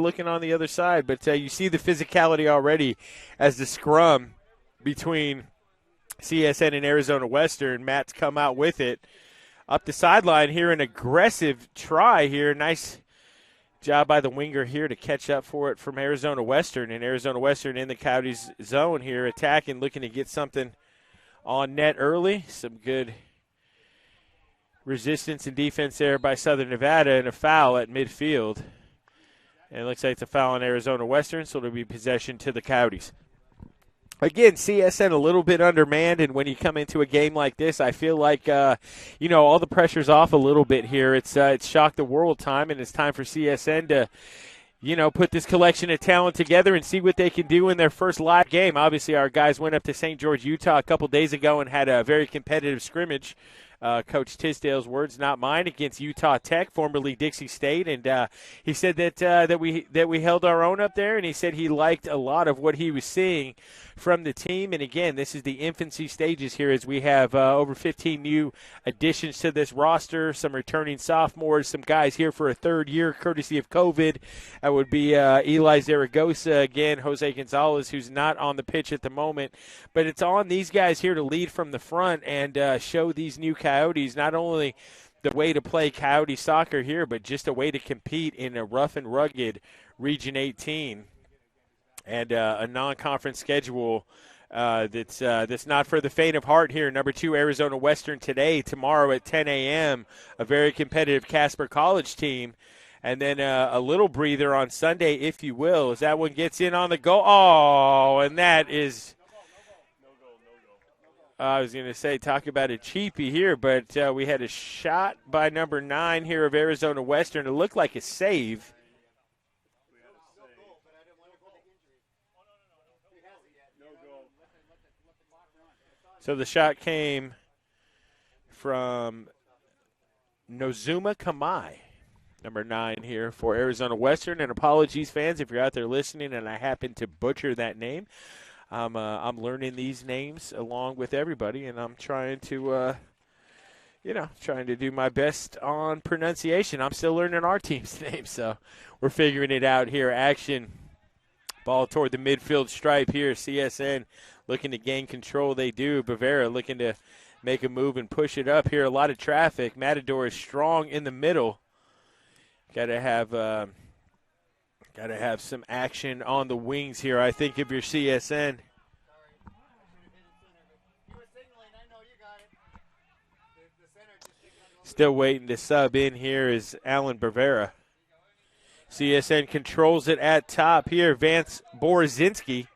looking on the other side. But you see the physicality already as the scrum between CSN and Arizona Western. Matt's come out with it. Up the sideline here, an aggressive try here. Nice job by the winger here to catch up for it from Arizona Western. And Arizona Western in the Coyotes zone here, attacking, looking to get something on net early. Some good resistance and defense there by Southern Nevada, and a foul at midfield. And it looks like it's a foul on Arizona Western, so it'll be possession to the Coyotes. Again, CSN a little bit undermanned, and when you come into a game like this, I feel like, all the pressure's off a little bit here. It's shock the world time, and it's time for CSN to, put this collection of talent together and see what they can do in their first live game. Obviously, our guys went up to St. George, Utah a couple days ago and had a very competitive scrimmage. Coach Tisdale's words, not mine, against Utah Tech, formerly Dixie State, and he said that we held our own up there, and he said he liked a lot of what he was seeing from the team. And again, this is the infancy stages here, as we have over 15 new additions to this roster, some returning sophomores, some guys here for a third year courtesy of COVID. That would be Eli Zaragoza again, Jose Gonzalez, who's not on the pitch at the moment, but it's on these guys here to lead from the front and show these new Coyotes not only the way to play Coyote soccer here, but just a way to compete in a rough and rugged Region 18 and a non-conference schedule that's not for the faint of heart here. Number 2, Arizona Western today. Tomorrow at 10 a.m., a very competitive Casper College team. And then a little breather on Sunday, if you will, as that one gets in on the goal. Oh, and that is – I was going to say, talk about a cheapie here, but we had a shot by number 9 here of Arizona Western. It looked like a save. So the shot came from Nozuma Kamai, number 9 here for Arizona Western. And apologies, fans, if you're out there listening and I happen to butcher that name. I'm learning these names along with everybody, and I'm trying to, do my best on pronunciation. I'm still learning our team's name, so we're figuring it out here. Action, ball toward the midfield stripe here. CSN looking to gain control. They do. Bavera looking to make a move and push it up here. A lot of traffic. Matador is strong in the middle. Got to have some action on the wings here, I think, if you're CSN. Still waiting to sub in here is Alan Bavera. CSN controls it at top here. Vance Borozinski.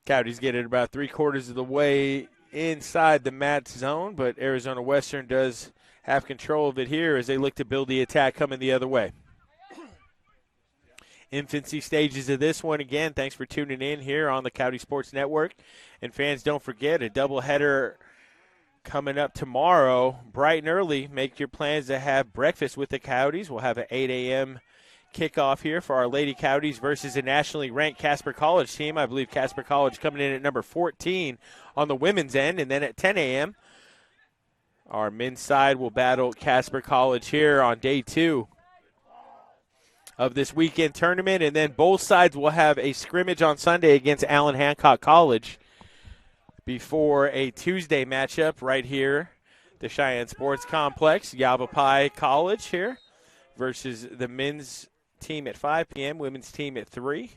Coyotes get it about 3/4 of the way inside the mat zone, but Arizona Western does have control of it here as they look to build the attack coming the other way. Infancy stages of this one again. Thanks for tuning in here on the Coyote Sports Network. And fans, don't forget, a doubleheader coming up tomorrow, bright and early. Make your plans to have breakfast with the Coyotes. We'll have an 8 a.m. kickoff here for our Lady Coyotes versus a nationally ranked Casper College team. I believe Casper College coming in at number 14 on the women's end. And then at 10 a.m., our men's side will battle Casper College here on day 2 of this weekend tournament. And then both sides will have a scrimmage on Sunday against Allen Hancock College before a Tuesday matchup right here, the Cheyenne Sports Complex. Yavapai College here versus the men's team at 5 p.m., women's team at 3.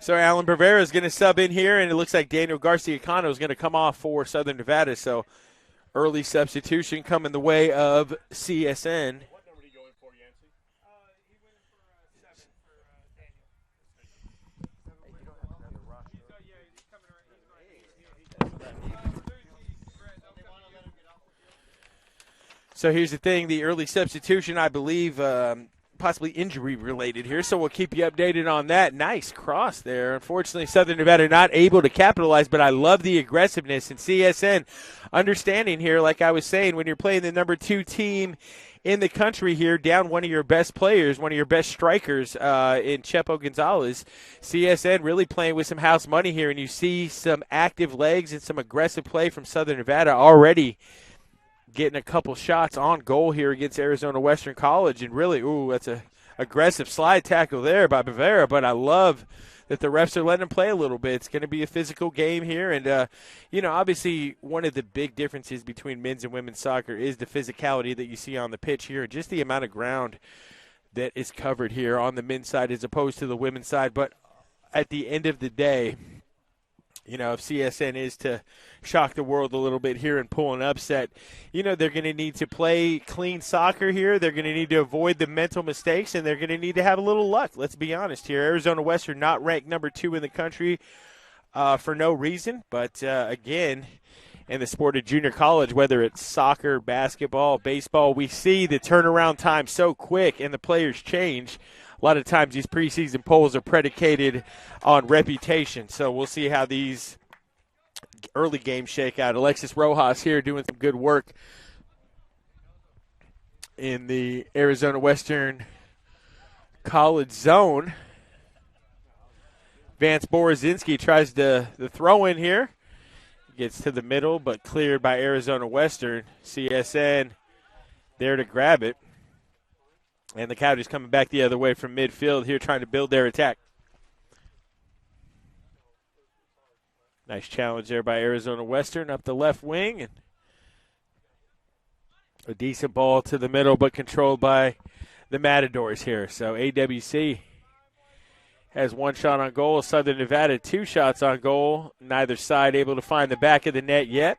So Alan Bavera is going to sub in here, and it looks like Daniel Garcia-Cano is going to come off for Southern Nevada. So early substitution coming the way of CSN. What number did he go in for, Yancey? He went for So here's the thing, the early substitution, I believe, possibly injury-related here, so we'll keep you updated on that. Nice cross there. Unfortunately, Southern Nevada not able to capitalize, but I love the aggressiveness. And CSN understanding here, like I was saying, when you're playing the number 2 team in the country here, down one of your best players, one of your best strikers in Chepo Gonzalez. CSN really playing with some house money here, and you see some active legs and some aggressive play from Southern Nevada already getting a couple shots on goal here against Arizona Western College. And really, that's a aggressive slide tackle there by Bavera, but I love that the refs are letting them play a little bit. It's going to be a physical game here. And, obviously one of the big differences between men's and women's soccer is the physicality that you see on the pitch here, just the amount of ground that is covered here on the men's side as opposed to the women's side. But at the end of the day, if CSN is to shock the world a little bit here and pull an upset, they're going to need to play clean soccer here. They're going to need to avoid the mental mistakes, and they're going to need to have a little luck. Let's be honest here. Arizona Western not ranked number 2 in the country for no reason. But, again, in the sport of junior college, whether it's soccer, basketball, baseball, we see the turnaround time so quick and the players change. A lot of times these preseason polls are predicated on reputation. So we'll see how these early games shake out. Alexis Rojas here doing some good work in the Arizona Western College zone. Vance Borozinski tries the throw in here. Gets to the middle, but cleared by Arizona Western. CSN there to grab it. And the Coyotes coming back the other way from midfield here, trying to build their attack. Nice challenge there by Arizona Western up the left wing. And a decent ball to the middle, but controlled by the Matadors here. So AWC has 1 shot on goal. Southern Nevada 2 shots on goal. Neither side able to find the back of the net yet.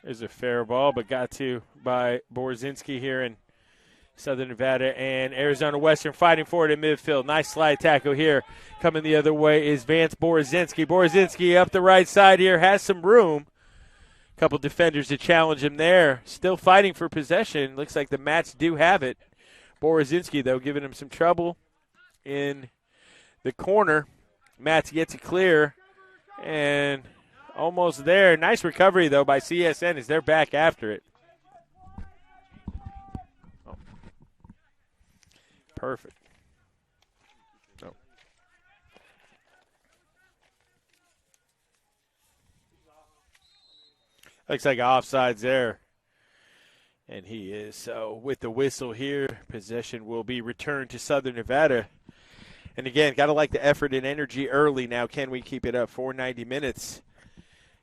There's a fair ball, but got to by Borzinski here in Southern Nevada. And Arizona Western fighting for it in midfield. Nice slide tackle here. Coming the other way is Vance Borzinski. Borzinski up the right side here, has some room. A couple defenders to challenge him there. Still fighting for possession. Looks like the Mats do have it. Borzinski, though, giving him some trouble in the corner. Mats gets it clear. And almost there. Nice recovery, though, by CSN as they're back after it. Oh. Perfect. Oh. Looks like offsides there. And he is. So with the whistle here, possession will be returned to Southern Nevada. And again, got to like the effort and energy early now. Can we keep it up for 90 minutes?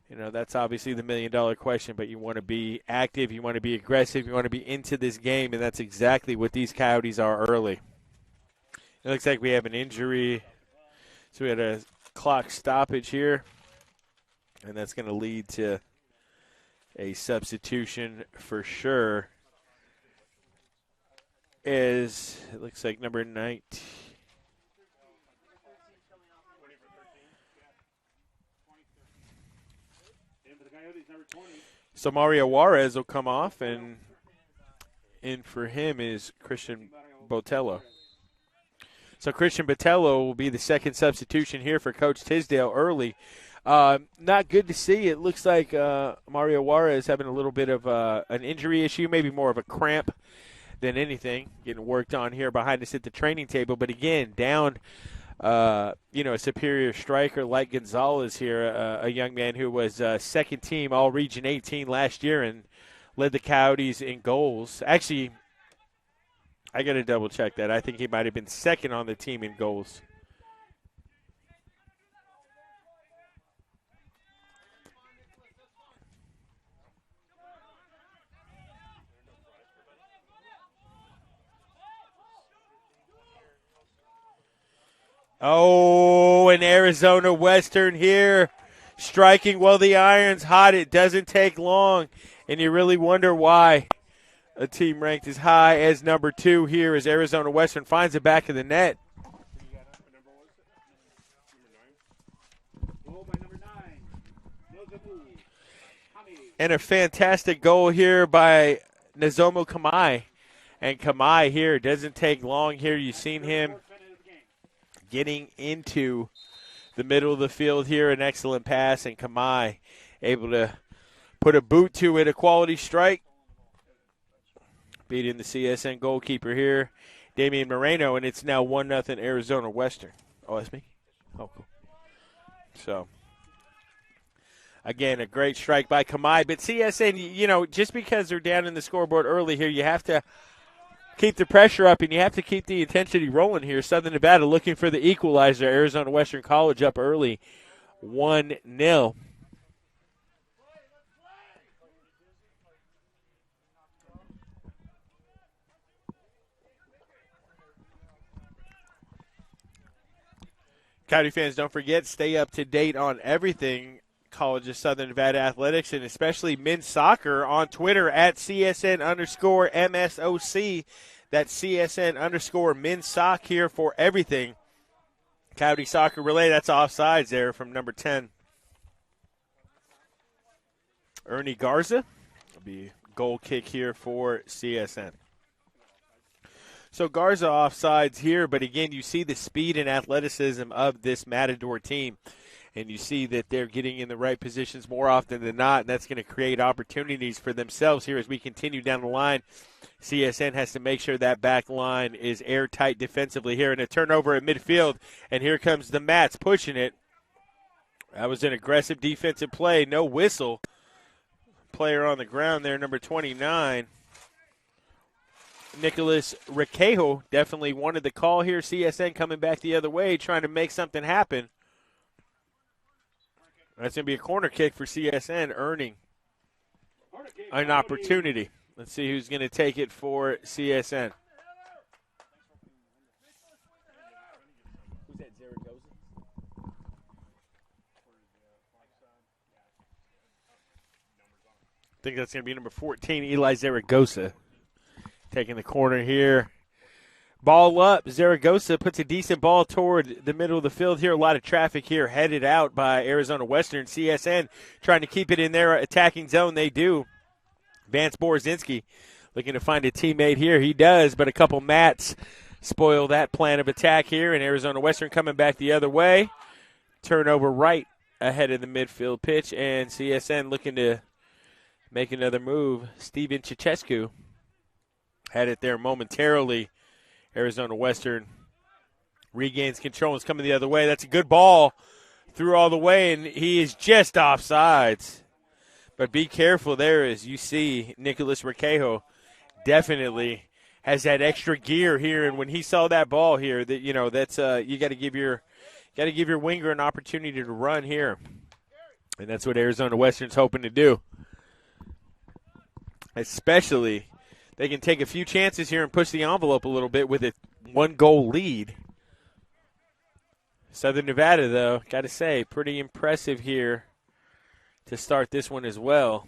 That's obviously the million-dollar question, but you want to be active, you want to be aggressive, you want to be into this game, and that's exactly what these Coyotes are early. It looks like we have an injury, so we had a clock stoppage here, and that's going to lead to a substitution for sure. It looks like number 19. So Mario Juarez will come off, and in for him is Christian Botello. So Christian Botello will be the second substitution here for Coach Tisdale early. Not good to see. It looks like Mario Juarez having a little bit of an injury issue, maybe more of a cramp than anything, getting worked on here behind us at the training table. But again, down a superior striker like Gonzalez here, a young man who was second team All-Region 18 last year and led the Coyotes in goals. Actually, I got to double-check that. I think he might have been second on the team in goals. Oh, and Arizona Western here striking while the iron's hot. It doesn't take long, and you really wonder why a team ranked as high as number 2 here as Arizona Western finds the back of the net. And a fantastic goal here by Nozomu Kamai. And Kamai here doesn't take long here. You've seen him getting into the middle of the field here. An excellent pass, and Kamai able to put a boot to it, a quality strike. Beating the CSN goalkeeper here, Damian Moreno, and it's now 1-0 Arizona Western. Oh, that's me? Oh, cool. So, again, a great strike by Kamai. But CSN, just because they're down in the scoreboard early here, you have to keep the pressure up and you have to keep the intensity rolling here. Southern Nevada looking for the equalizer. Arizona Western College up early, 1-0. County fans, don't forget, stay up to date on everything College of Southern Nevada athletics, and especially men's soccer on Twitter at CSN_MSOC. That's CSN_men's sock here for everything. County soccer relay, that's offsides there from number 10. Ernie Garza. Will be goal kick here for CSN. So Garza offsides here, but again, you see the speed and athleticism of this Matador team, and you see that they're getting in the right positions more often than not, and that's going to create opportunities for themselves here as we continue down the line. CSN has to make sure that back line is airtight defensively here, and a turnover at midfield, and here comes the Mats pushing it. That was an aggressive defensive play, no whistle. Player on the ground there, number 29. Nicholas Requejo definitely wanted the call here. CSN coming back the other way, trying to make something happen. That's going to be a corner kick for CSN, earning an opportunity. Let's see who's going to take it for CSN. Who's that, Zaragoza? I think that's going to be number 14, Eli Zaragoza. Taking the corner here. Ball up. Zaragoza puts a decent ball toward the middle of the field here. A lot of traffic here headed out by Arizona Western. CSN trying to keep it in their attacking zone. They do. Vance Borozinski looking to find a teammate here. He does, but a couple mats spoil that plan of attack here. And Arizona Western coming back the other way. Turnover right ahead of the midfield pitch. And CSN looking to make another move. Steven Chichescu had it there momentarily. Arizona Western regains control and is coming the other way. That's a good ball through all the way, and he is just offsides. But be careful there as you see Nicholas Requejo definitely has that extra gear here, and when he saw that ball here, that's you got to give your winger an opportunity to run here, and that's what Arizona Western's hoping to do. Especially, they can take a few chances here and push the envelope a little bit with a 1-goal lead. Southern Nevada, though, got to say, pretty impressive here to start this one as well.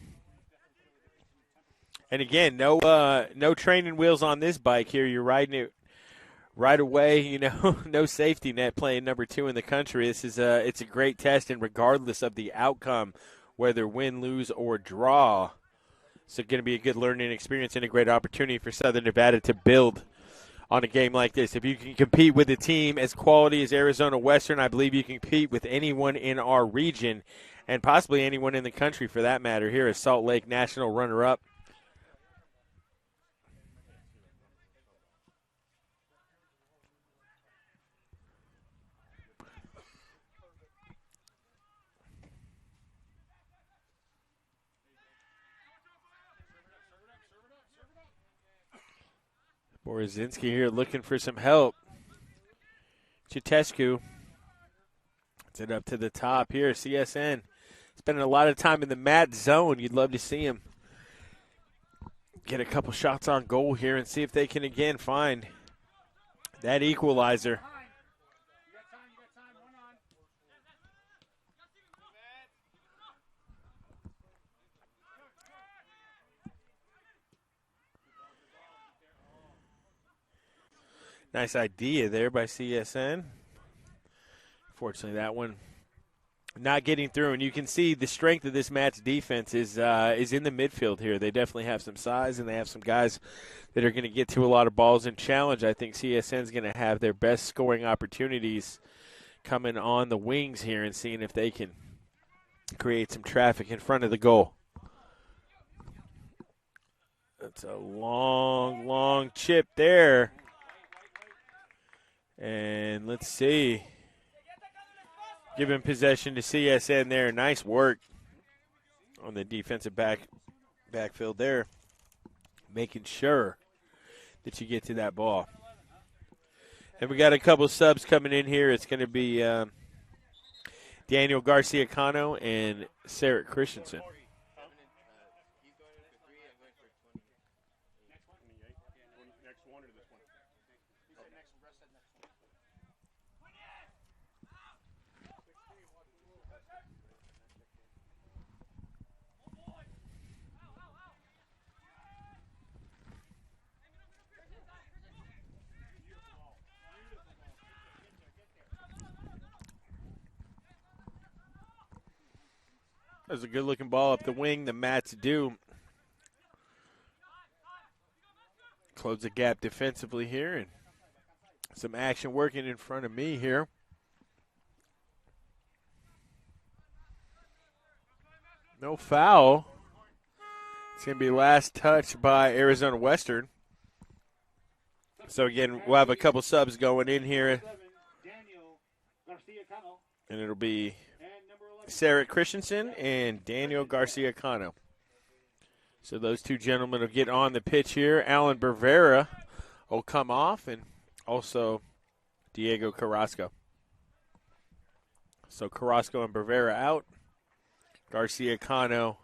And again, no training wheels on this bike here. You're riding it right away. No safety net playing number 2 in the country. This is it's a great test, and regardless of the outcome, whether win, lose, or draw. So going to be a good learning experience and a great opportunity for Southern Nevada to build on a game like this. If you can compete with a team as quality as Arizona Western, I believe you can compete with anyone in our region and possibly anyone in the country for that matter. Here is Salt Lake National runner-up. Borozinski here looking for some help. Chitescu. It's it up to the top here. CSN spending a lot of time in the mat zone. You'd love to see him get a couple shots on goal here and see if they can again find that equalizer. Nice idea there by CSN. Fortunately, that one not getting through. And you can see the strength of this Mats defense is in the midfield here. They definitely have some size, and they have some guys that are going to get to a lot of balls and challenge. I think CSN is going to have their best scoring opportunities coming on the wings here and seeing if they can create some traffic in front of the goal. That's a long, long chip there. And let's see. Giving possession to CSN there. Nice work on the defensive backfield there. Making sure that you get to that ball. And we got a couple subs coming in here. It's going to be Daniel Garcia-Cano and Sarah Christensen. That was a good-looking ball up the wing. The Mats do close the gap defensively here, and some action working in front of me here. No foul. It's going to be last touch by Arizona Western. So, again, we'll have a couple subs going in here. And it'll be Sarah Christensen and Daniel Garcia-Cano. So those two gentlemen will get on the pitch here. Alan Bervera will come off, and also Diego Carrasco. So Carrasco and Bervera out. Garcia-Cano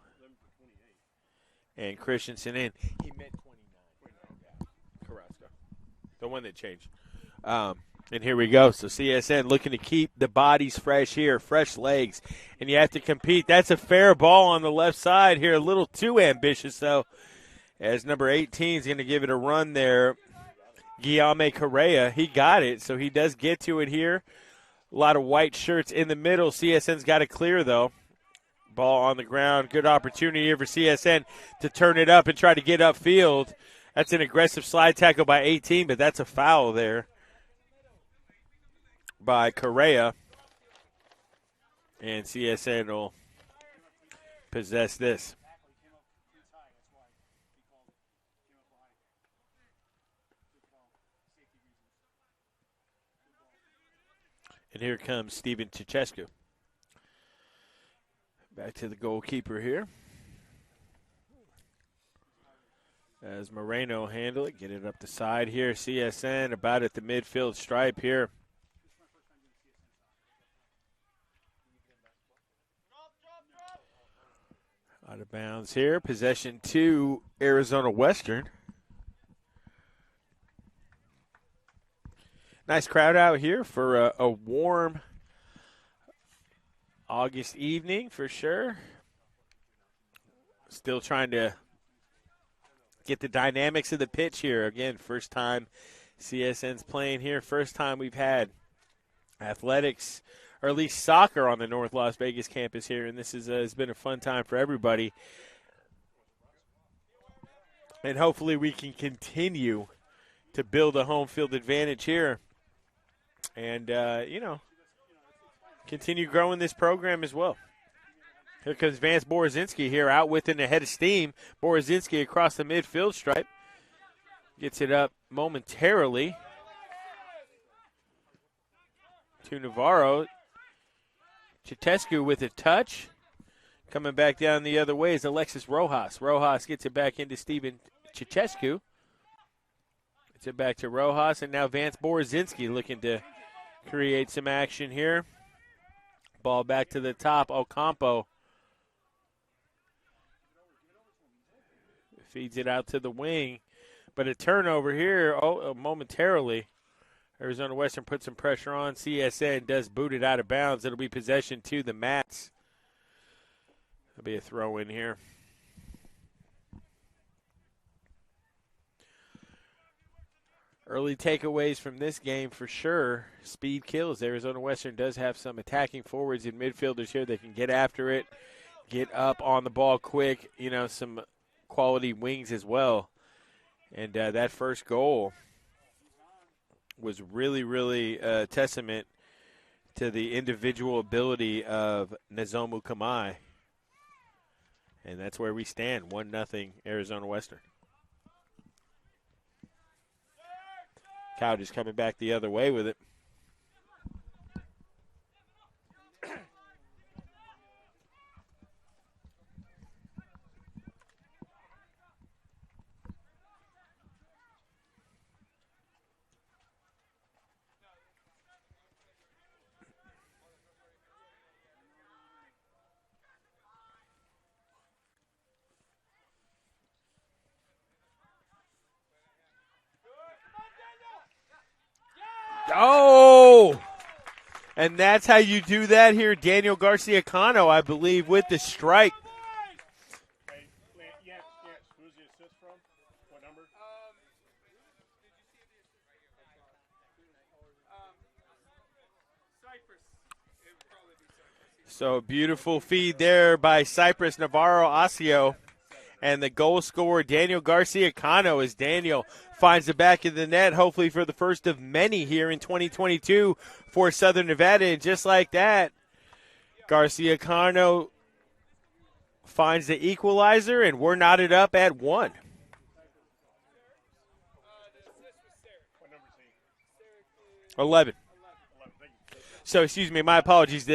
and Christensen in. He meant 29. Carrasco. The one that changed. And here we go. So CSN looking to keep the bodies fresh here, fresh legs. And you have to compete. That's a fair ball on the left side here. A little too ambitious, though, as number 18 is going to give it a run there. Guillaume Correa, he got it, so he does get to it here. A lot of white shirts in the middle. CSN's got to clear, though. Ball on the ground. Good opportunity here for CSN to turn it up and try to get upfield. That's an aggressive slide tackle by 18, but that's a foul there by Correa. And CSN will possess this. And here comes Steven Chichescu. Back to the goalkeeper here. As Moreno handle it, get it up the side here. CSN about at the midfield stripe here. Out of bounds here. Possession to Arizona Western. Nice crowd out here for a warm August evening for sure. Still trying to get the dynamics of the pitch here. Again, first time CSN's playing here. First time we've had athletics, or at least soccer, on the North Las Vegas campus here, and this has been a fun time for everybody. And hopefully we can continue to build a home field advantage here and, continue growing this program as well. Here comes Vance Borozinski here out with and ahead of steam. Borozinski across the midfield stripe. Gets it up momentarily to Navarro. Chitescu with a touch. Coming back down the other way is Alexis Rojas. Rojas gets it back into Steven Chitescu. Gets it back to Rojas, and now Vance Borozinski looking to create some action here. Ball back to the top. Ocampo feeds it out to the wing. But a turnover here momentarily. Arizona Western puts some pressure on. CSN does boot it out of bounds. It'll be possession to the Mats. There'll be a throw in here. Early takeaways from this game for sure. Speed kills. Arizona Western does have some attacking forwards and midfielders here that can get after it, get up on the ball quick, some quality wings as well. And that first goal was really, really a testament to the individual ability of Nozomu Kamai. And that's where we stand, 1-0 Arizona Western. Cow just coming back the other way with it. Oh! And that's how you do that here. Daniel Garcia Cano, I believe, with the strike. Yes. Who's the assist from? What number? So beautiful feed there by Cypress Navarro Asio. And the goal scorer, Daniel Garcia Cano, as Daniel finds the back of the net, hopefully for the first of many here in 2022 for Southern Nevada. And just like that, Garcia Cano finds the equalizer, and we're knotted up at 1. What number is he? 11. So, excuse me, my apologies.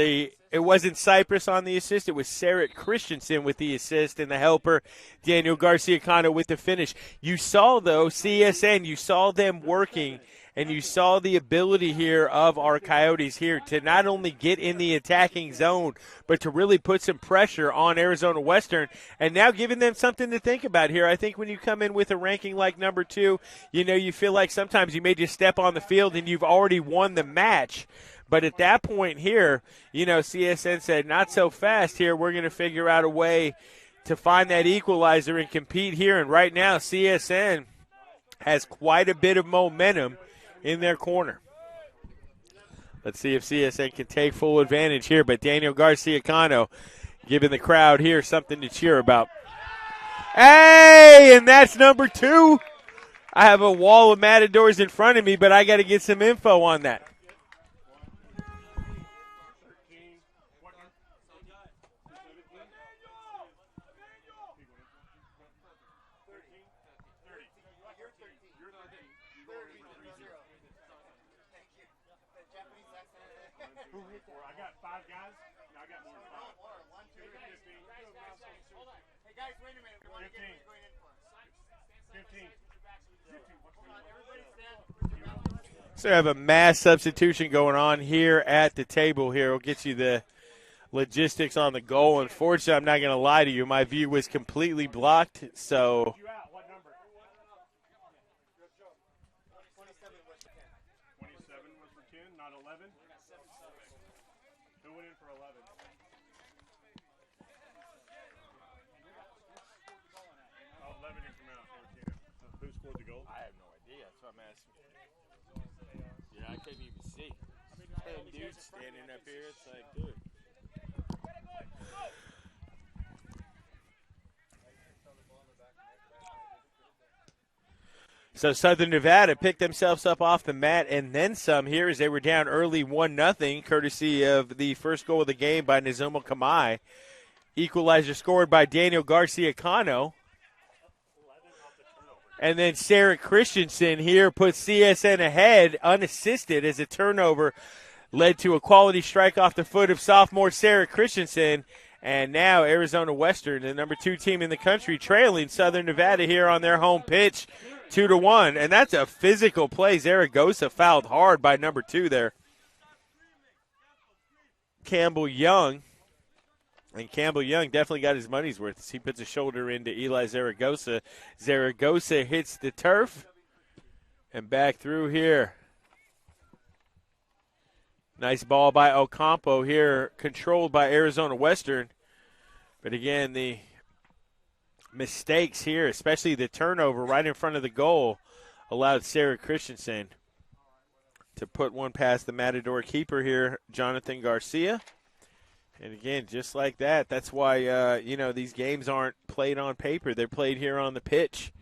It wasn't Cypress on the assist. It was Sarah Christensen with the assist, and the helper, Daniel Garcia Cano, with the finish. You saw, though, CSN, you saw them working, and you saw the ability here of our Coyotes here to not only get in the attacking zone, but to really put some pressure on Arizona Western, and now giving them something to think about here. I think when you come in with a ranking like number 2, you feel like sometimes you may just step on the field and you've already won the match. But at that point here, CSN said, not so fast here. We're going to figure out a way to find that equalizer and compete here. And right now, CSN has quite a bit of momentum in their corner. Let's see if CSN can take full advantage here. But Daniel Garcia Cano giving the crowd here something to cheer about. Hey, and that's number 2. I have a wall of Matadors in front of me, but I got to get some info on that. I got 5 guys. No, I got more than 5. 15. Hey, guys, wait a minute. We want to get who's going in for us. 15. So I have a mass substitution going on here at the table here. We'll get you the logistics on the goal. Unfortunately, I'm not going to lie to you. My view was completely blocked, so – 27 was for 10, not 11. Who went in for 11? Oh, 11 in from out. Who scored the goal? I have no idea. That's what I'm asking. Yeah, I couldn't even see. 10 dudes standing up here. It's like, dude. So Southern Nevada picked themselves up off the mat and then some here as they were down early 1-0, courtesy of the first goal of the game by Nozomu Kamai. Equalizer scored by Daniel Garcia Cano. And then Sarah Christensen here puts CSN ahead unassisted as a turnover led to a quality strike off the foot of sophomore Sarah Christensen. And now Arizona Western, the number 2 team in the country, trailing Southern Nevada here on their home pitch 2-1. And that's a physical play. Zaragoza fouled hard by number 2 there. Campbell Young. And Campbell Young definitely got his money's worth as he puts a shoulder into Eli Zaragoza. Zaragoza hits the turf. And back through here. Nice ball by Ocampo here, controlled by Arizona Western. But again, the mistakes here, especially the turnover right in front of the goal allowed Sarah Christensen to put one past the Matador keeper here, Jonathan Garcia. And again, just like that, that's why, these games aren't played on paper. They're played here on the pitch.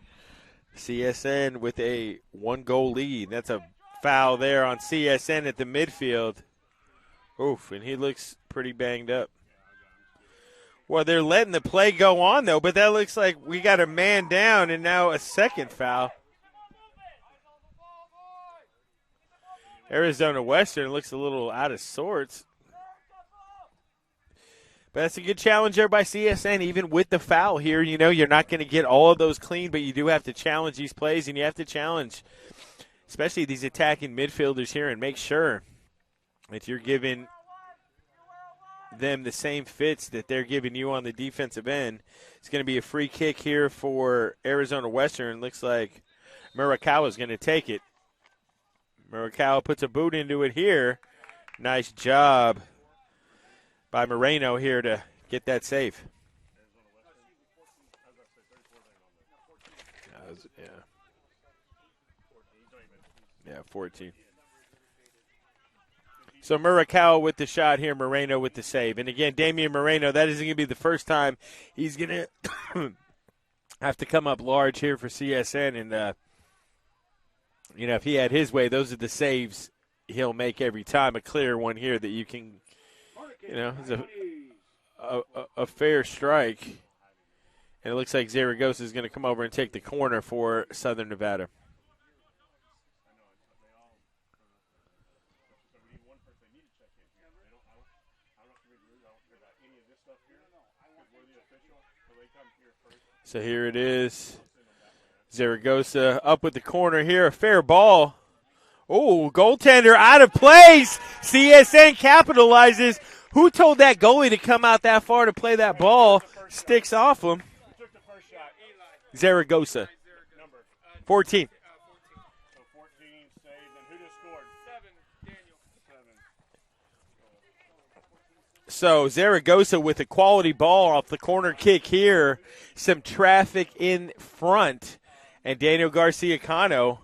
CSN with a 1-goal lead. That's a foul there on CSN at the midfield. Oof, and he looks pretty banged up. Well, they're letting the play go on, though, but that looks like we got a man down and now a second foul. Arizona Western looks a little out of sorts. But that's a good challenge there by CSN, even with the foul here. You're not going to get all of those clean, but you do have to challenge these plays, and you have to challenge especially these attacking midfielders here and make sure that you're giving them the same fits that they're giving you on the defensive end. It's going to be a free kick here for Arizona Western. Looks like Murakawa is going to take it. Murakawa puts a boot into it here. Nice job by Moreno here to get that save. Yeah, 14. So Murakawa with the shot here, Moreno with the save. And again, Damian Moreno, that isn't going to be the first time he's going to have to come up large here for CSN. And, if he had his way, those are the saves he'll make every time. A clear one here that you can, it's a fair strike. And it looks like Zaragoza is going to come over and take the corner for Southern Nevada. So here it is. Zaragoza up with the corner here. A fair ball. Oh, goaltender out of place. CSN capitalizes. Who told that goalie to come out that far to play that ball? Sticks off him. Zaragoza. 14. So Zaragoza with a quality ball off the corner kick here. Some traffic in front. And Daniel Garcia-Cano,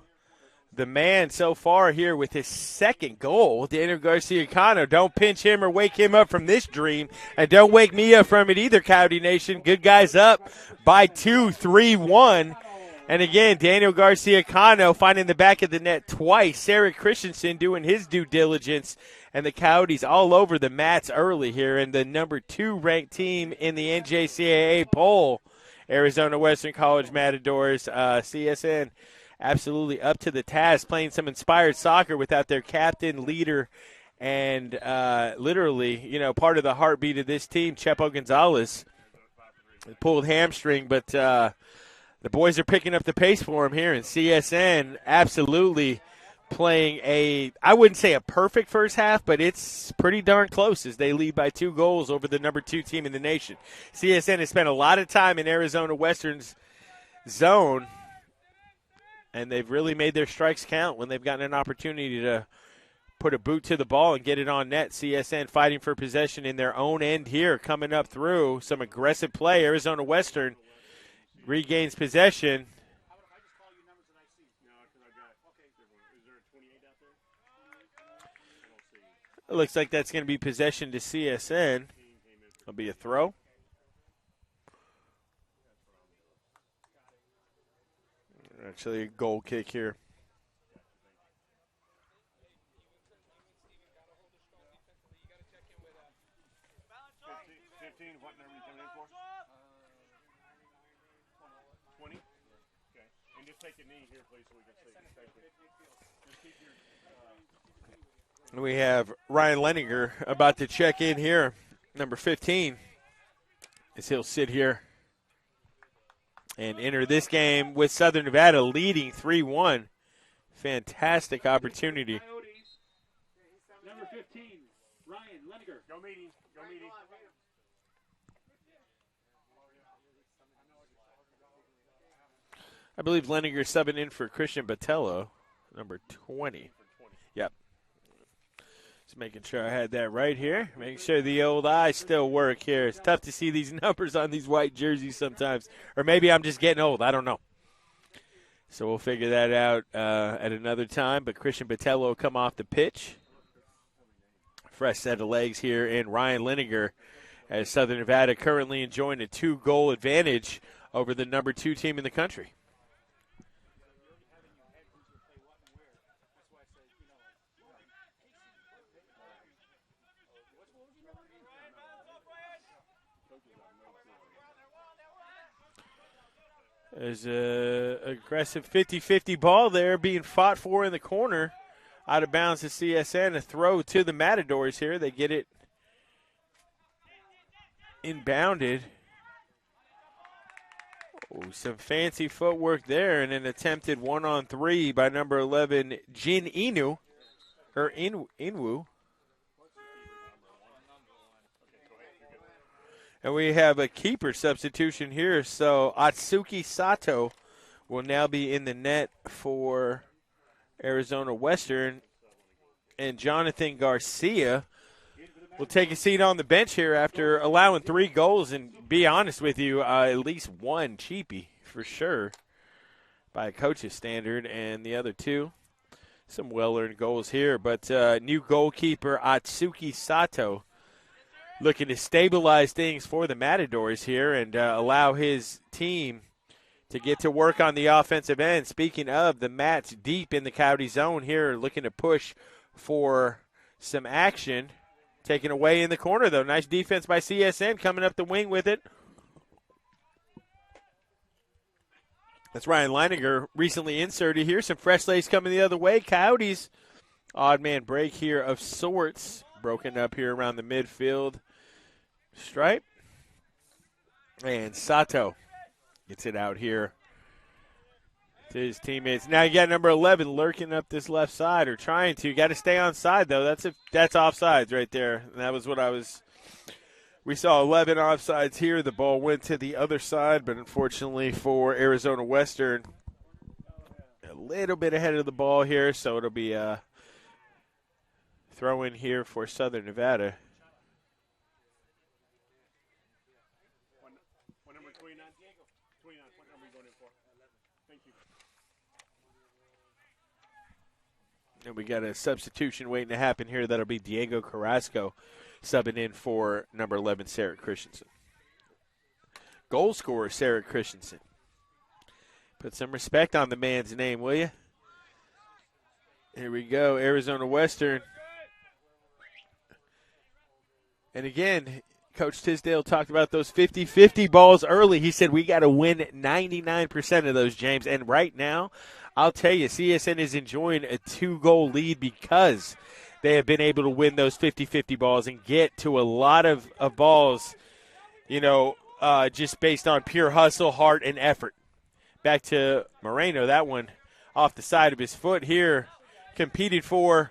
the man so far here with his second goal. Daniel Garcia-Cano, don't pinch him or wake him up from this dream. And don't wake me up from it either, Coyote Nation. Good guys up by 2, 3-1. And again, Daniel Garcia-Cano finding the back of the net twice. Sarah Christensen doing his due diligence. And the Coyotes all over the mats early here. And the number 2 ranked team in the NJCAA poll, Arizona Western College Matadors, CSN, absolutely up to the task, playing some inspired soccer without their captain, leader, and literally, part of the heartbeat of this team, Chepo Gonzalez, pulled hamstring, but the boys are picking up the pace for him here, and CSN absolutely playing I wouldn't say a perfect first half, but it's pretty darn close as they lead by 2 goals over the number 2 team in the nation. CSN has spent a lot of time in Arizona Western's zone, and they've really made their strikes count when they've gotten an opportunity to put a boot to the ball and get it on net. CSN fighting for possession in their own end here, coming up through some aggressive play. Arizona Western regains possession. It looks like that's going to be possession to CSN. It'll be a throw. Actually, a goal kick here. We have Ryan Leninger about to check in here, number 15, as he'll sit here and enter this game with Southern Nevada leading 3-1. Fantastic opportunity. Number 15, Ryan Leninger. Go meeting. Go meeting. I believe Leninger subbing in for Christian Botello, number 20. Yep. Just making sure I had that right here. Making sure the old eyes still work here. It's tough to see these numbers on these white jerseys sometimes. Or maybe I'm just getting old. I don't know. So we'll figure that out at another time. But Christian Botello will come off the pitch. Fresh set of legs here in Ryan Lineker, as Southern Nevada currently enjoying a 2-goal advantage over the number 2 team in the country. There's a aggressive 50-50 ball there being fought for in the corner. Out of bounds to CSN. A throw to the Matadors here. They get it inbounded. Oh, some fancy footwork there, and an attempted 1-on-3 by number 11, Jin Inu. Or Inwu. And we have a keeper substitution here. So Atsuki Sato will now be in the net for Arizona Western. And Jonathan Garcia will take a seat on the bench here after allowing 3 goals. And be honest with you, at least one cheapie for sure by a coach's standard. And the other 2, some well-earned goals here. But new goalkeeper Atsuki Sato looking to stabilize things for the Matadors here and allow his team to get to work on the offensive end. Speaking of, the Mats deep in the Coyote zone here, looking to push for some action. Taken away in the corner, though. Nice defense by CSN, coming up the wing with it. That's Ryan Leininger recently inserted here. Some fresh legs coming the other way. Coyotes, odd man break here of sorts. Broken up here around the midfield stripe. And Sato gets it out here to his teammates. Now you got number 11 lurking up this left side, or trying to. You got to stay on side, though. That's offsides right there. And that was what we saw 11 offsides here. The ball went to the other side, but unfortunately for Arizona Western, a little bit ahead of the ball here, so it'll be a throw in here for Southern Nevada. What number 29? 29. What number are you going in for? 11. Thank you. And we got a substitution waiting to happen here. That'll be Diego Carrasco subbing in for number 11, Sarah Christensen. Goal scorer, Sarah Christensen. Put some respect on the man's name, will you? Here we go, Arizona Western. And again, Coach Tisdale talked about those 50-50 balls early. He said we got to win 99% of those, James. And right now, I'll tell you, CSN is enjoying a 2-goal lead because they have been able to win those 50-50 balls and get to a lot of balls, just based on pure hustle, heart, and effort. Back to Moreno, that one off the side of his foot here, competed for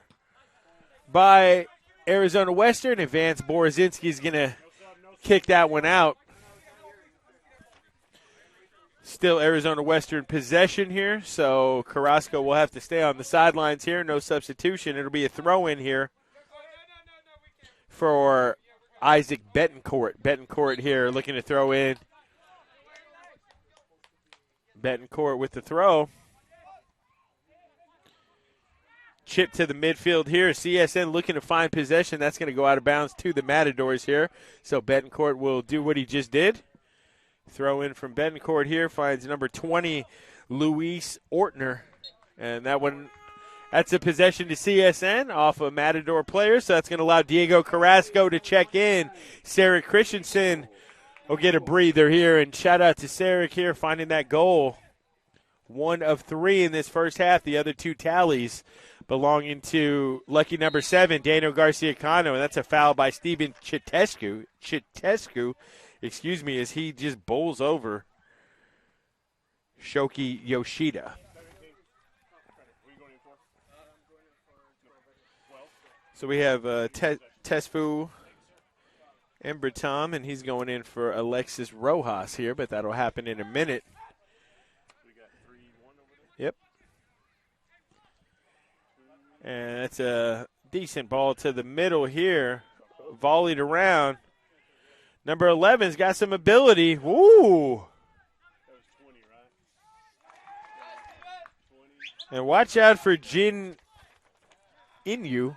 by Arizona Western, and Vance Borozinski is going to kick that one out. Still Arizona Western possession here, so Carrasco will have to stay on the sidelines here. No substitution. It'll be a throw-in here for Isaac Betancourt. Betancourt here looking to throw in. Betancourt with the throw. Chip to the midfield here. CSN looking to find possession. That's going to go out of bounds to the Matadors here. So Betancourt will do what he just did. Throw in from Betancourt here. Finds number 20, Luis Ortner. And that's a possession to CSN off a Matador player. So that's going to allow Diego Carrasco to check in. Sarah Christensen will get a breather here. And shout out to Sarah here finding that goal. 1 of 3 in this first half. The other 2 tallies belonging to lucky number 7, Daniel Garcia-Cano, and that's a foul by Steven Chitescu, as he just bowls over Shoki Yoshida. So we have Tesfu Embratom, and he's going in for Alexis Rojas here, but that'll happen in a minute. Yep. And that's a decent ball to the middle here. Volleyed around. Number 11's got some ability. Woo! And watch out for Jin Inyu.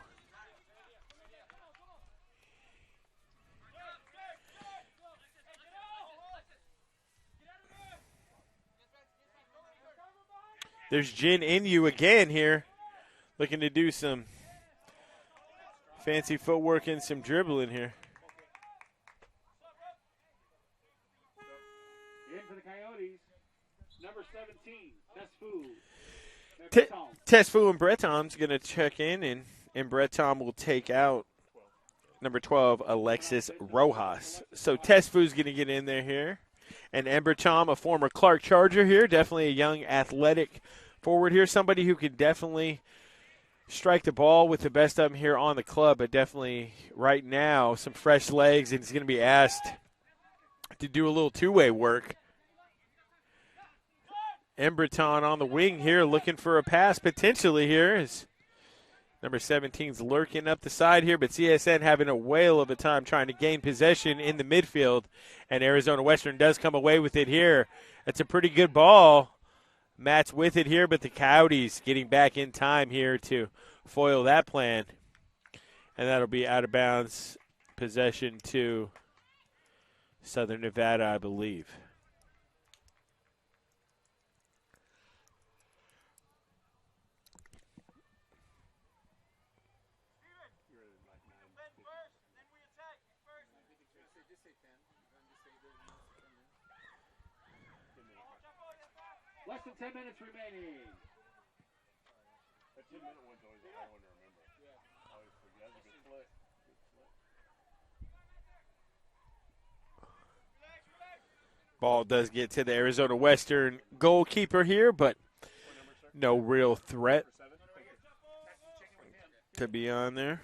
There's Jin Inyu again here, looking to do some fancy footwork and some dribbling here. In for the Coyotes, number 17, Tesfu. Tesfu and Breton's going to check in, and Breton will take out number 12, Alexis Rojas. So Tesfu's going to get in there here. And Embercham, a former Clark Charger here, definitely a young athletic forward here, somebody who can definitely strike the ball with the best of them here on the club, but definitely right now some fresh legs, and he's going to be asked to do a little two-way work. Emberton on the wing here, looking for a pass potentially here. As number 17's lurking up the side here, but CSN having a whale of a time trying to gain possession in the midfield, and Arizona Western does come away with it here. That's a pretty good ball. Matt's with it here, but the Coyotes getting back in time here to foil that plan, and that'll be out of bounds possession to Southern Nevada, I believe. Less than 10 minutes remaining. That 10-minute one's always a hard one to remember. Yeah. I always forget. That's a good play. Ball does get to the Arizona Western goalkeeper here, but no real threat to be on there.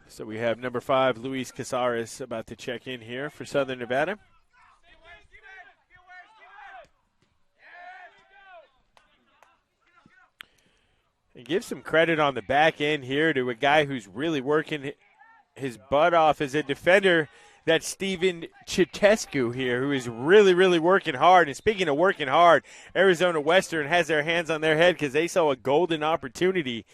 So we have number 5, Luis Casares, about to check in here for Southern Nevada. And give some credit on the back end here to a guy who's really working his butt off as a defender. That's Steven Chitescu here, who is really, really working hard. And speaking of working hard, Arizona Western has their hands on their head because they saw a golden opportunity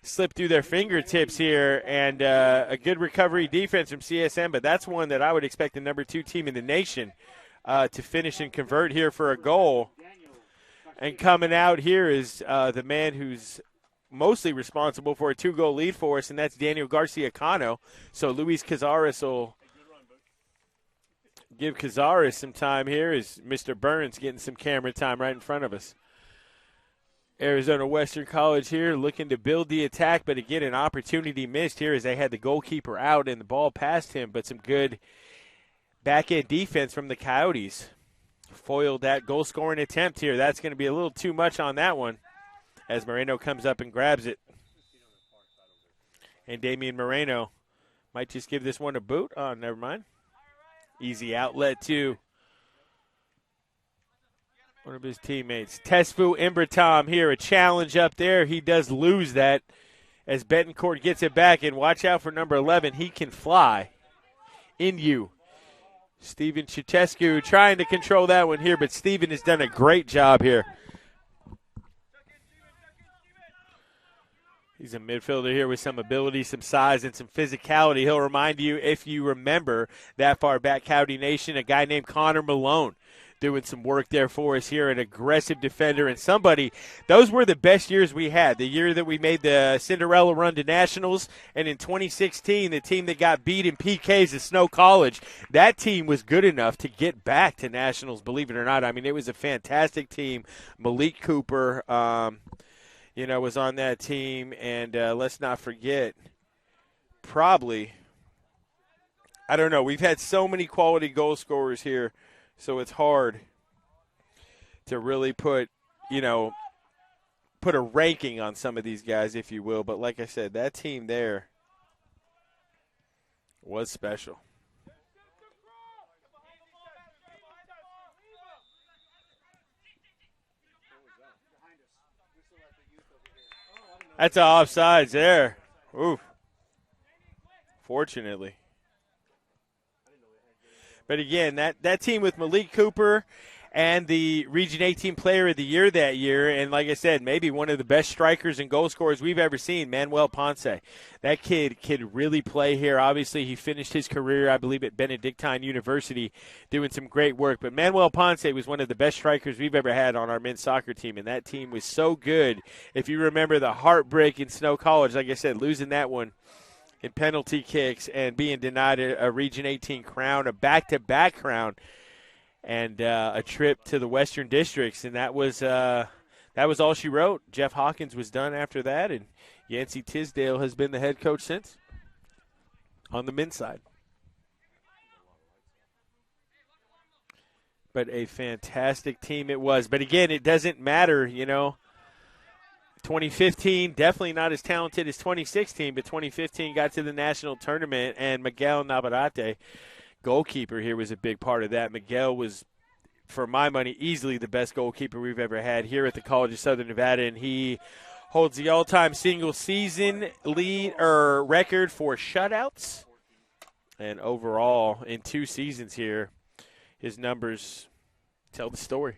slip through their fingertips here, and a good recovery defense from CSM. But that's one that I would expect the number 2 team in the nation to finish and convert here for a goal. And coming out here is the man who's mostly responsible for a 2-goal lead for us, and that's Daniel Garcia Cano. So Luis Casares will give Casares some time here as Mr. Burns getting some camera time right in front of us. Arizona Western College here looking to build the attack, but again, an opportunity missed here as they had the goalkeeper out and the ball past him, but some good back-end defense from the Coyotes. Foiled that goal-scoring attempt here. That's going to be a little too much on that one as Moreno comes up and grabs it. And Damian Moreno might just give this one a boot. Oh, never mind. Easy outlet to one of his teammates. Tesfu Imbratom here, a challenge up there. He does lose that as Betancourt gets it back. And watch out for number 11. He can fly. Inyu. Steven Chitescu trying to control that one here, but Steven has done a great job here. He's a midfielder here with some ability, some size, and some physicality. He'll remind you, if you remember that far back, Coyote Nation, a guy named Connor Malone doing some work there for us here, an aggressive defender and somebody. Those were the best years we had. The year that we made the Cinderella run to Nationals, and in 2016, the team that got beat in PKs at Snow College, that team was good enough to get back to Nationals, believe it or not. I mean, it was a fantastic team. Malik Cooper, was on that team, and let's not forget, probably, I don't know, we've had so many quality goal scorers here, so it's hard to really put a ranking on some of these guys, if you will. But like I said, that team there was special. That's an offsides there. Oof. Fortunately. But again, that team with Malik Cooper and the Region 18 Player of the Year that year. And like I said, maybe one of the best strikers and goal scorers we've ever seen, Manuel Ponce. That kid could really play here. Obviously, he finished his career, I believe, at Benedictine University doing some great work. But Manuel Ponce was one of the best strikers we've ever had on our men's soccer team, and that team was so good. If you remember the heartbreak in Snow College, like I said, losing that one in penalty kicks and being denied a Region 18 crown, a back-to-back crown, and a trip to the Western Districts, and that was all she wrote. Jeff Hawkins was done after that, and Yancey Tisdale has been the head coach since on the men's side. But a fantastic team it was. But again, it doesn't matter, 2015, definitely not as talented as 2016, but 2015 got to the national tournament, and Miguel Navarrete, goalkeeper here, was a big part of that. Miguel was, for my money, easily the best goalkeeper we've ever had here at the College of Southern Nevada, and he holds the all-time single-season record for shutouts. And overall, in 2 seasons here, his numbers tell the story.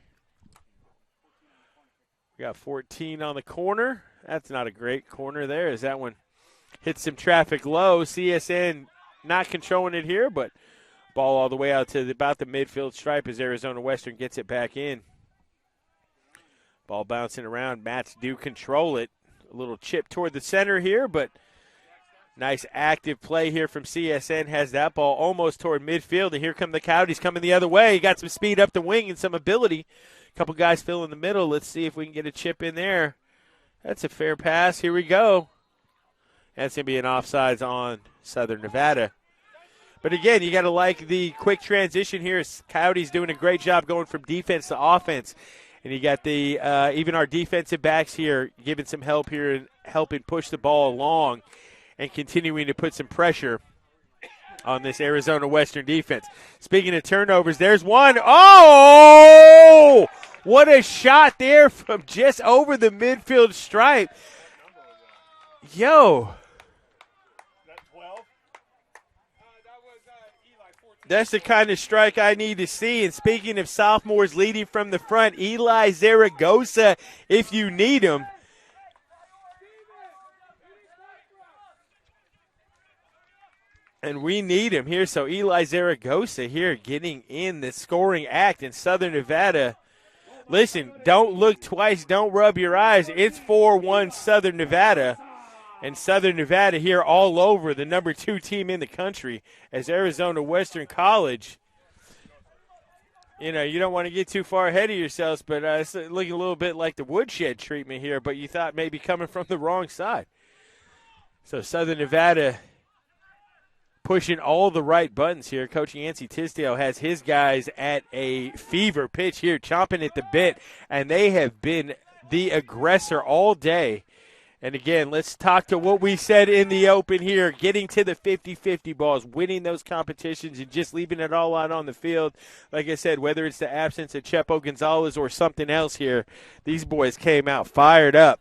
We got 14 on the corner. That's not a great corner there, as that one hits some traffic low. CSN not controlling it here, but ball all the way out to about the midfield stripe as Arizona Western gets it back in. Ball bouncing around. Mats do control it. A little chip toward the center here, but nice active play here from CSN. Has that ball almost toward midfield, and here come the Coyotes coming the other way. He got some speed up the wing and some ability. A couple guys fill in the middle. Let's see if we can get a chip in there. That's a fair pass. Here we go. That's going to be an offsides on Southern Nevada. But again, you got to like the quick transition here. Coyotes doing a great job going from defense to offense. And you got the even our defensive backs here giving some help here and helping push the ball along and continuing to put some pressure on this Arizona Western defense. Speaking of turnovers, there's one. Oh! What a shot there from just over the midfield stripe. Yo. That's the kind of strike I need to see. And speaking of sophomores leading from the front, Eli Zaragoza, if you need him. And we need him here. So Eli Zaragoza here getting in the scoring act in Southern Nevada. Listen, don't look twice. Don't rub your eyes. It's 4-1 Southern Nevada. And Southern Nevada here all over the number 2 team in the country as Arizona Western College. You don't want to get too far ahead of yourselves, but it's looking a little bit like the woodshed treatment here, but you thought maybe coming from the wrong side. So Southern Nevada pushing all the right buttons here. Coach Yancey Tisdale has his guys at a fever pitch here, chomping at the bit, and they have been the aggressor all day. And again, let's talk to what we said in the open here, getting to the 50-50 balls, winning those competitions, and just leaving it all out on the field. Like I said, whether it's the absence of Chepo Gonzalez or something else here, these boys came out fired up.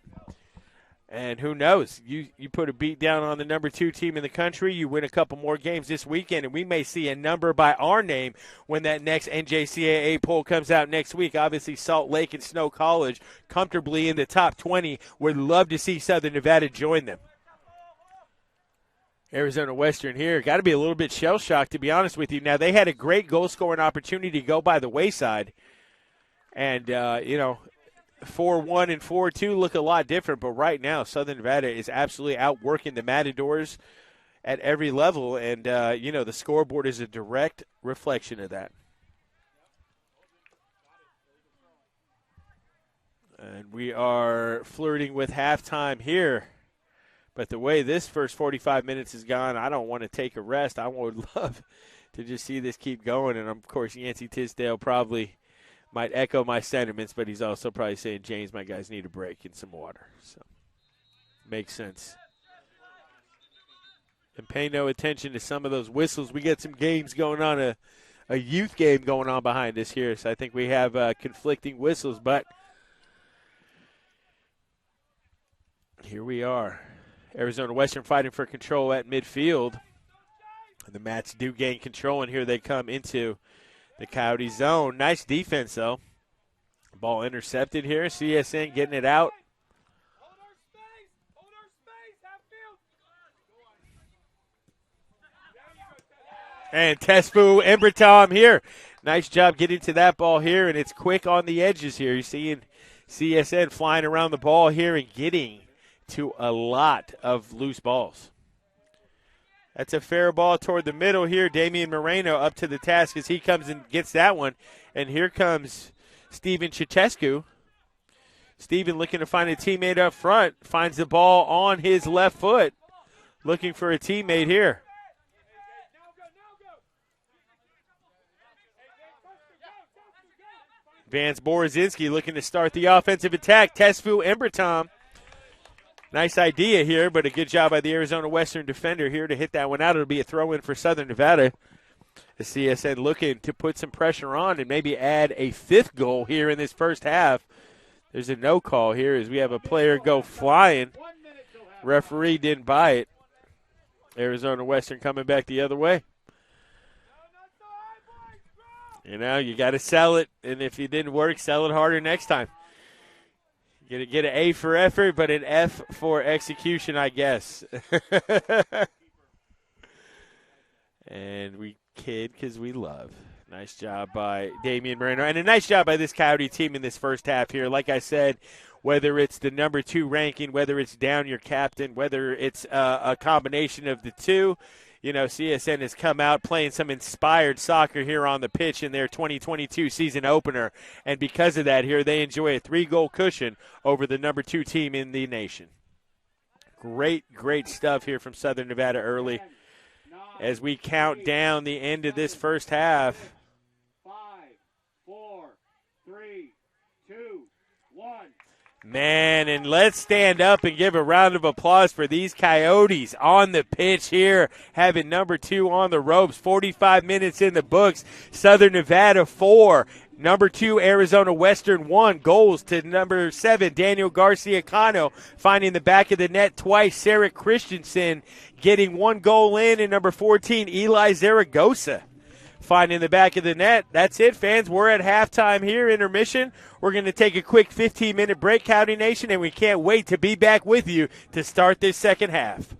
And who knows? You put a beat down on the number 2 team in the country, you win a couple more games this weekend, and we may see a number by our name when that next NJCAA poll comes out next week. Obviously, Salt Lake and Snow College comfortably in the top 20. Would love to see Southern Nevada join them. Arizona Western here. Got to be a little bit shell-shocked, to be honest with you. Now, they had a great goal-scoring opportunity to go by the wayside. And, 4-1 and 4-2 look a lot different, but right now Southern Nevada is absolutely outworking the Matadors at every level, and, the scoreboard is a direct reflection of that. And we are flirting with halftime here, but the way this first 45 minutes has gone, I don't want to take a rest. I would love to just see this keep going, and, of course, Yancey Tisdale probably might echo my sentiments, but he's also probably saying, James, my guys need a break and some water. So, makes sense. And pay no attention to some of those whistles. We get some games going on, a youth game going on behind us here. So I think we have conflicting whistles, but here we are. Arizona Western fighting for control at midfield. And the Mats do gain control, and here they come into the Coyote zone. Nice defense, though. Ball intercepted here. CSN getting it out. And Tesfu Embertom here. Nice job getting to that ball here, and it's quick on the edges here. You're seeing CSN flying around the ball here and getting to a lot of loose balls. That's a fair ball toward the middle here. Damian Moreno up to the task as he comes and gets that one. And here comes Steven Chechescu. Steven looking to find a teammate up front. Finds the ball on his left foot. Looking for a teammate here. Vance Borozinski looking to start the offensive attack. Tesfu Embertom. Nice idea here, but a good job by the Arizona Western defender here to hit that one out. It'll be a throw-in for Southern Nevada. The CSN looking to put some pressure on and maybe add a fifth goal here in this first half. There's a no call here as we have a player go flying. Referee didn't buy it. Arizona Western coming back the other way. You know, you got to sell it, and if it didn't work, sell it harder next time. Get an A for effort, but an F for execution, I guess. And we kid because we love. Nice job by Damian Moreno. And a nice job by this Coyote team in this first half here. Like I said, whether it's the number 2 ranking, whether it's down your captain, whether it's a combination of the two, you know, CSN has come out playing some inspired soccer here on the pitch in their 2022 season opener. And because of that here, they enjoy a 3-goal cushion over the number 2 team in the nation. Great, great stuff here from Southern Nevada early as we count down the end of this first half. 5, 4, 3, 2, 1. Man, and let's stand up and give a round of applause for these Coyotes on the pitch here, having number 2 on the ropes. 45 minutes in the books. Southern Nevada 4. Number 2, Arizona Western 1. Goals to number 7, Daniel Garcia Cano, finding the back of the net twice. Sarah Christensen getting 1 goal in, and number 14, Eli Zaragoza, finding the back of the net. That's it, fans. We're at halftime here, intermission. We're going to take a quick 15-minute break, Coyote Nation, and we can't wait to be back with you to start this second half.